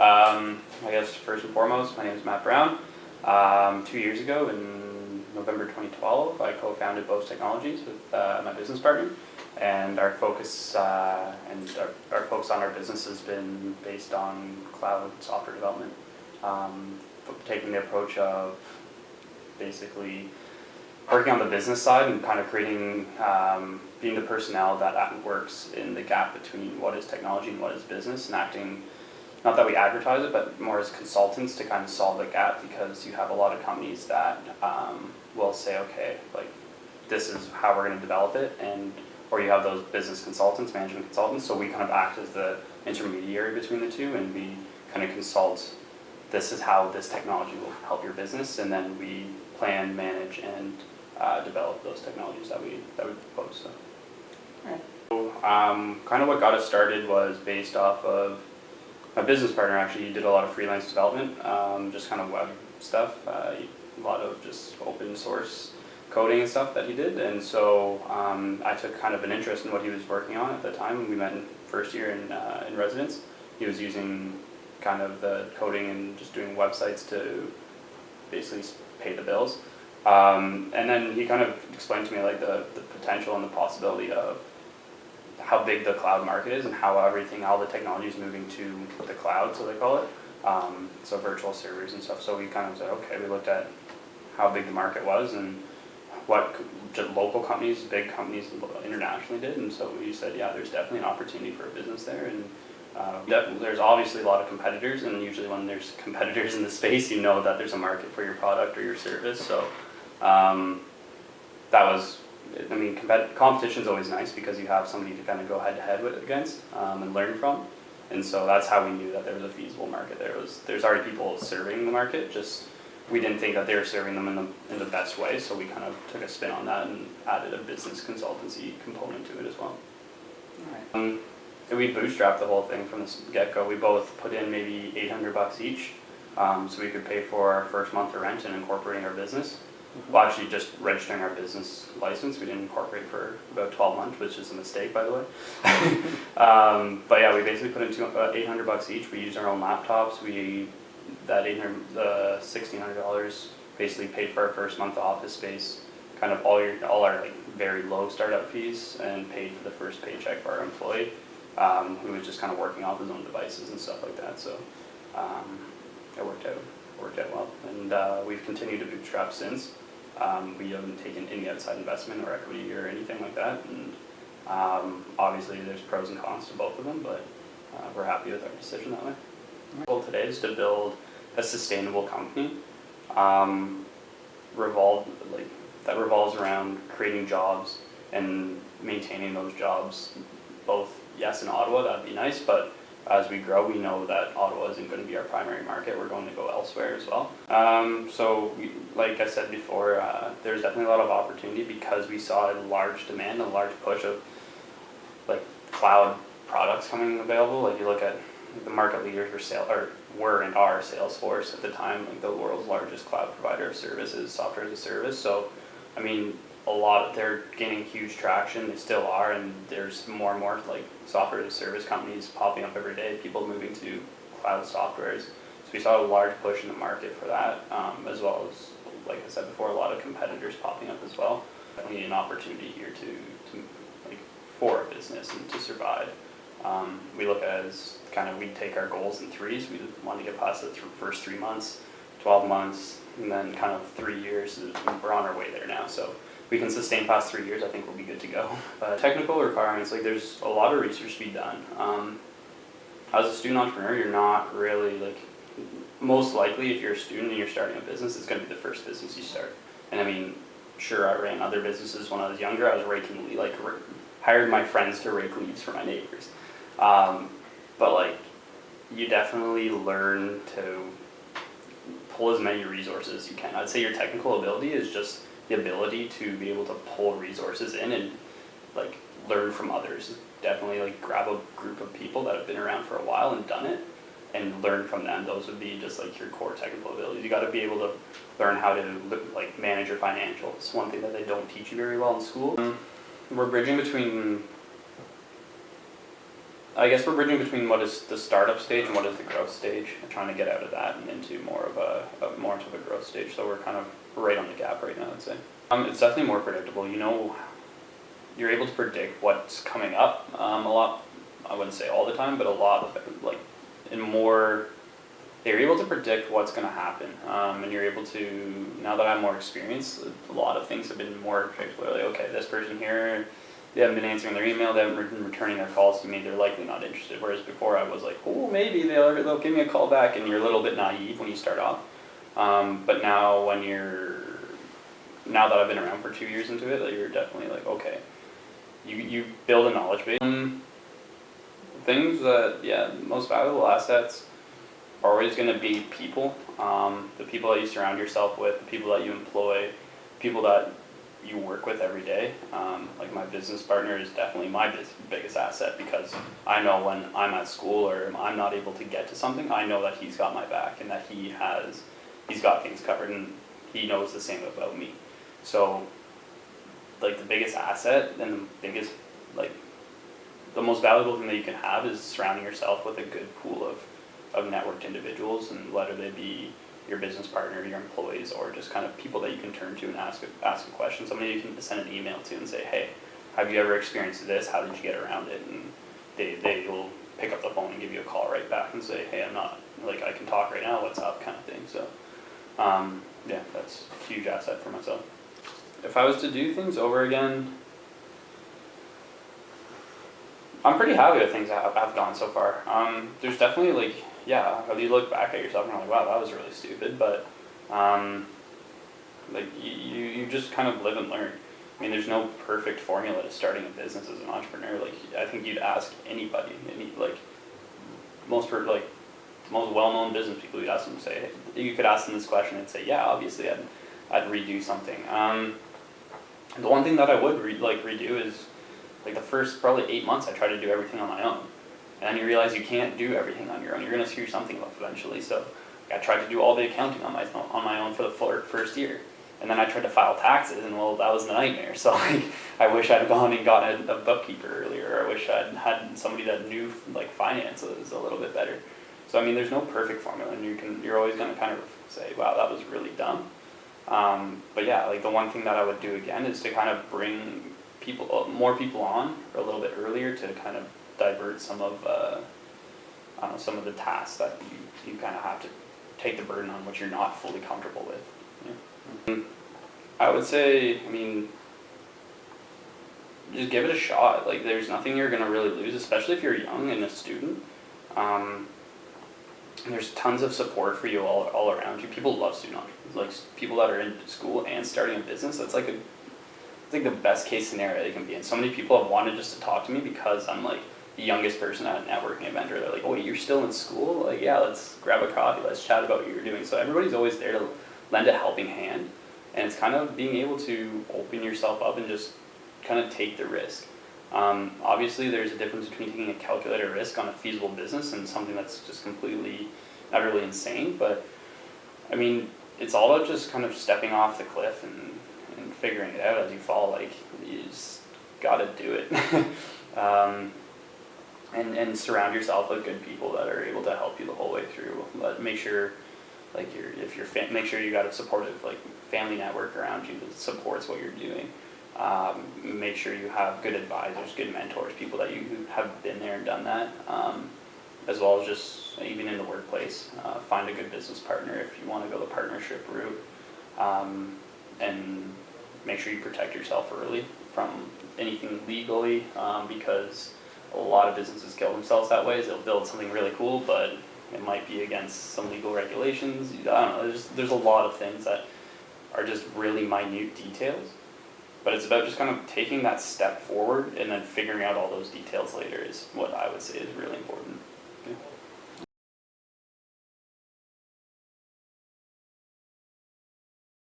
I guess first and foremost, my name is Matt Brown. 2 years ago, in November 2012, I co-founded BUSI Technologies with my business partner, and our focus on our business has been based on cloud software development, taking the approach of basically working on the business side and kind of creating, being the personnel that works in the gap between what is technology and what is business, and acting, not that we advertise it, but more as consultants to kind of solve the gap, because you have a lot of companies that will say, okay, like, this is how we're going to develop it, or you have those business consultants, management consultants, so we kind of act as the intermediary between the two, and we kind of consult, this is how this technology will help your business, and then we plan, manage, and develop those technologies that we propose. So. Right. So kind of what got us started was based off of my business partner. Actually, he did a lot of freelance development, just kind of web stuff, a lot of just open source coding and stuff that he did, and so I took kind of an interest in what he was working on at the time when we met in first year in residence. He was using kind of the coding and just doing websites to basically pay the bills. And then he kind of explained to me like the potential and the possibility of how big the cloud market is and how all the technology is moving to the cloud, so they call it. So virtual servers and stuff. So we kind of said, okay, we looked at how big the market was and what just local companies, big companies internationally did, and so we said, yeah, there's definitely an opportunity for a business there. And there's obviously a lot of competitors, and usually when there's competitors in the space, you know that there's a market for your product or your service. So that was, I mean, competition is always nice because you have somebody to kind of go head to head with against and learn from. And so that's how we knew that there was a feasible market there. There's already people serving the market, just we didn't think that they were serving them in the best way, so we kind of took a spin on that and added a business consultancy component to it as well. All right. And we bootstrapped the whole thing from the get-go. We both put in maybe $800 each, so we could pay for our first month of rent and incorporating our business. Well, actually just registering our business license. We didn't incorporate for about 12 months, which is a mistake, by the way. But yeah, we basically put in $800 each. We used our own laptops. That $1,600 basically paid for our first month of office space, kind of all our like very low startup fees, and paid for the first paycheck for our employee, who was just kind of working off his own devices and stuff like that. So it worked out well, and we've continued to bootstrap since. We haven't taken any outside investment or equity or anything like that, and obviously there's pros and cons to both of them, but we're happy with our decision that way. Our goal today is to build a sustainable company that revolves around creating jobs and maintaining those jobs, both, yes, in Ottawa, that'd be nice, but as we grow, we know that Ottawa isn't going to be our primary market. We're going to go elsewhere as well. So like I said before, there's definitely a lot of opportunity because we saw a large demand, a large push of like cloud products coming available. Like you look at the market leaders were and are Salesforce at the time, like the world's largest cloud provider of services, software as a service. So, I mean, they're gaining huge traction. They still are, and there's more and more like software as a service companies popping up every day. People moving to cloud softwares. So we saw a large push in the market for that, as well as, like I said before, a lot of competitors popping up as well. Definitely an opportunity here to like for a business and to survive. We look at it as kind of, we take our goals in threes. We want to get past the first 3 months, 12 months, and then kind of 3 years. We're on our way there now. So we can sustain past 3 years, I think we'll be good to go. But technical requirements, like there's a lot of research to be done. As a student entrepreneur, you're not really like, most likely if you're a student and you're starting a business, it's going to be the first business you start. And I mean, sure, I ran other businesses when I was younger. I was raking, like hired my friends to rake leaves for my neighbors. But like, you definitely learn to pull as many resources as you can. I'd say your technical ability is just the ability to be able to pull resources in and like learn from others. Definitely like grab a group of people that have been around for a while and done it and learn from them. Those would be just like your core technical abilities. You got to be able to learn how to like manage your financials. One thing that they don't teach you very well in school. We're bridging between I guess we're bridging between what is the startup stage and what is the growth stage, and trying to get out of that and into more of a growth stage. So we're kind of right on the gap right now, I'd say. It's definitely more predictable. You know, you're able to predict what's coming up a lot. I wouldn't say all the time, but a lot of it, like in more. You're able to predict what's going to happen, and you're able to. Now that I'm more experienced, a lot of things have been more predictable. Like, okay, this person here, they haven't been answering their email, they haven't been returning their calls to me, they're likely not interested. Whereas before I was like, oh, maybe they'll give me a call back, and you're a little bit naive when you start off. But now now that I've been around for 2 years into it, like, you're definitely like, okay, you build a knowledge base. Things that, yeah, most valuable assets are always going to be people. The people that you surround yourself with, the people that you employ, people that you work with every day. Like my business partner is definitely my biggest asset, because I know when I'm at school or I'm not able to get to something, I know that he's got my back and that he's got things covered, and he knows the same about me. So like the biggest asset and the biggest, like the most valuable thing that you can have is surrounding yourself with a good pool of networked individuals, and whether they be your business partner, your employees, or just kind of people that you can turn to and ask a question. Somebody you can send an email to and say, hey, have you ever experienced this? How did you get around it? And they will pick up the phone and give you a call right back and say, hey, I'm not, like, I can talk right now, what's up, kind of thing. So yeah, that's a huge asset for myself. If I was to do things over again, I'm pretty happy with things that have gone so far. There's definitely, like, yeah, you look back at yourself and you're like, wow, that was really stupid, but like you just kind of live and learn. I mean, there's no perfect formula to starting a business as an entrepreneur. Like, I think you'd ask anybody, like most well-known business people, you'd ask them, say, you could ask them this question and say, yeah, obviously I'd redo something. The one thing that I would redo is, like, the first probably 8 months I tried to do everything on my own. And then you realize you can't do everything on your own. You're going to screw something up eventually. So I tried to do all the accounting on my own for the first year. And then I tried to file taxes, and well, that was a nightmare. So like, I wish I'd gone and gotten a bookkeeper earlier, or I wish I'd had somebody that knew, like, finances a little bit better. So I mean, there's no perfect formula, and you're always going to kind of say, wow, that was really dumb. But yeah, like, the one thing that I would do again is to kind of bring more people on a little bit earlier, to kind of divert some of some of the tasks that you kind of have to take the burden on, which you're not fully comfortable with. Yeah. I would say, I mean, just give it a shot. Like, there's nothing you're gonna really lose, especially if you're young and a student. There's tons of support for you all around you. People love student entrepreneurs. Like, people that are in school and starting a business, that's like the best case scenario they can be in. So many people have wanted just to talk to me because I'm like the youngest person at a networking event, or they're like, oh, you're still in school? Like, yeah, let's grab a coffee, let's chat about what you're doing. So everybody's always there to lend a helping hand, and it's kind of being able to open yourself up and just kind of take the risk. Obviously, there's a difference between taking a calculated risk on a feasible business and something that's just completely, not really insane, but I mean, it's all about just kind of stepping off the cliff and figuring it out as you fall. Like, you just gotta do it. And surround yourself with good people that are able to help you the whole way through. But make sure, like, make sure you got a supportive, like, family network around you that supports what you're doing. Make sure you have good advisors, good mentors, people that you have been there and done that. As well as just, even in the workplace, find a good business partner if you want to go the partnership route. And make sure you protect yourself early from anything legally, because a lot of businesses kill themselves that way. Is they'll build something really cool, but it might be against some legal regulations. I don't know, there's a lot of things that are just really minute details, but it's about just kind of taking that step forward and then figuring out all those details later is what I would say is really important. Yeah.